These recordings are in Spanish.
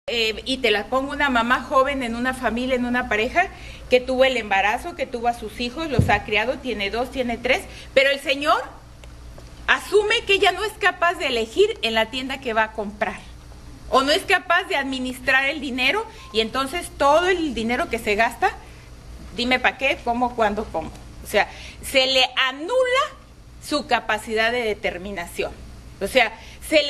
Y te la pongo una mamá joven en una familia, en una pareja, que tuvo el embarazo, que tuvo a sus hijos, los ha criado, tiene 2, tiene 3, pero el señor asume que ella no es capaz de elegir en la tienda que va a comprar, o no es capaz de administrar el dinero, y entonces todo el dinero que se gasta, dime para qué, cómo, cuándo, cómo. O sea, se le anula su capacidad de determinación. O sea, se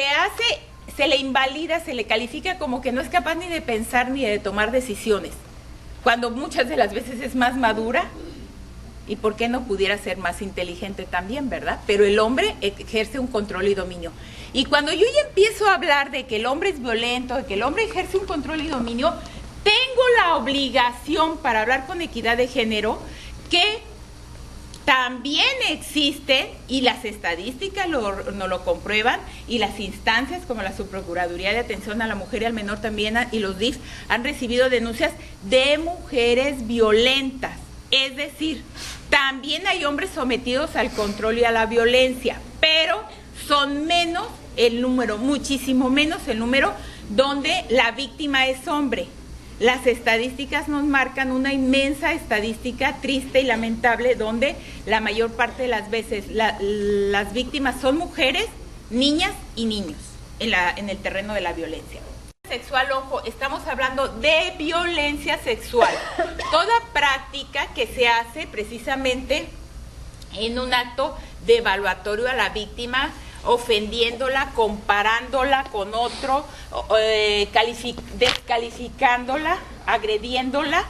le invalida, se le califica como que no es capaz ni de pensar ni de tomar decisiones, cuando muchas de las veces es más madura, y por qué no pudiera ser más inteligente también, ¿verdad? Pero el hombre ejerce un control y dominio. Y cuando yo ya empiezo a hablar de que el hombre es violento, de que el hombre ejerce un control y dominio, tengo la obligación, para hablar con equidad de género, que también existe, y las estadísticas no lo comprueban, y las instancias como la Subprocuraduría de Atención a la Mujer y al Menor también, y los DIF, han recibido denuncias de mujeres violentas. Es decir, también hay hombres sometidos al control y a la violencia, pero son menos el número, muchísimo menos el número donde la víctima es hombre. Las estadísticas nos marcan una inmensa estadística triste y lamentable, donde la mayor parte de las veces las víctimas son mujeres, niñas y niños en el terreno de la violencia sexual. Ojo, estamos hablando de violencia sexual, toda práctica que se hace precisamente en un acto de evaluatorio a la víctima, ofendiéndola, comparándola con otro, descalificándola, agrediéndola,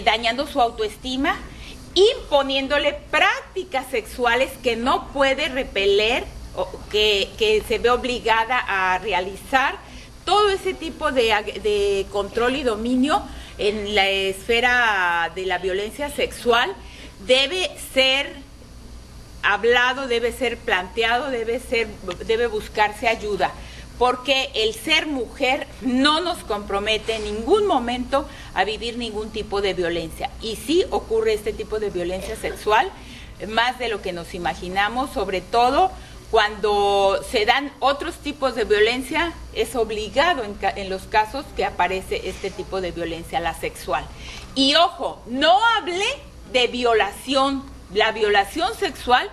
dañando su autoestima, imponiéndole prácticas sexuales que no puede repeler, o que se ve obligada a realizar. Todo ese tipo de control y dominio en la esfera de la violencia sexual debe ser hablado, debe ser planteado, debe buscarse ayuda, porque el ser mujer no nos compromete en ningún momento a vivir ningún tipo de violencia. Y sí ocurre este tipo de violencia sexual, más de lo que nos imaginamos, sobre todo cuando se dan otros tipos de violencia. Es obligado en los casos que aparece este tipo de violencia, la sexual. Y ojo, no hablé de violación. La violación sexual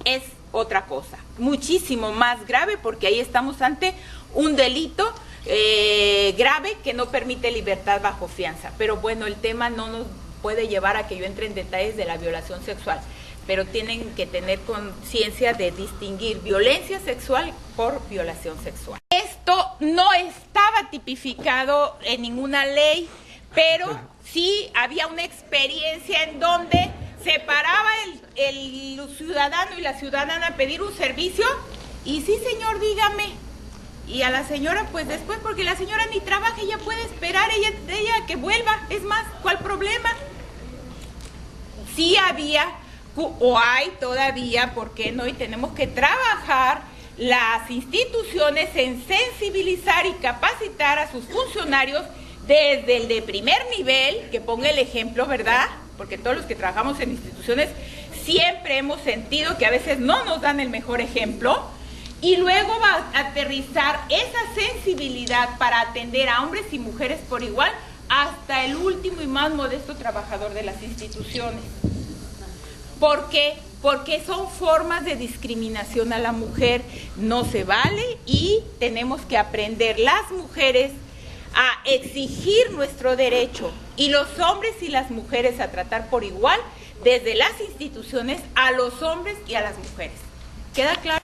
es otra cosa, muchísimo más grave, porque ahí estamos ante un delito grave que no permite libertad bajo fianza. Pero bueno, el tema no nos puede llevar a que yo entre en detalles de la violación sexual, pero tienen que tener conciencia de distinguir violencia sexual por violación sexual. Esto no estaba tipificado en ninguna ley, pero sí había una experiencia en donde se paraba el ciudadano y la ciudadana a pedir un servicio, y sí, señor, dígame. Y a la señora, pues después, porque la señora ni trabaja, ella puede esperar, ella que vuelva. Es más, ¿cuál problema? Sí había, o hay todavía, ¿por qué no? Y tenemos que trabajar las instituciones en sensibilizar y capacitar a sus funcionarios desde el de primer nivel, que ponga el ejemplo, ¿verdad? Porque todos los que trabajamos en instituciones siempre hemos sentido que a veces no nos dan el mejor ejemplo, y luego va a aterrizar esa sensibilidad para atender a hombres y mujeres por igual, hasta el último y más modesto trabajador de las instituciones. ¿Por qué? Porque son formas de discriminación a la mujer, no se vale, y tenemos que aprender las mujeres a exigir nuestro derecho, y los hombres y las mujeres a tratar por igual desde las instituciones a los hombres y a las mujeres. ¿Queda claro?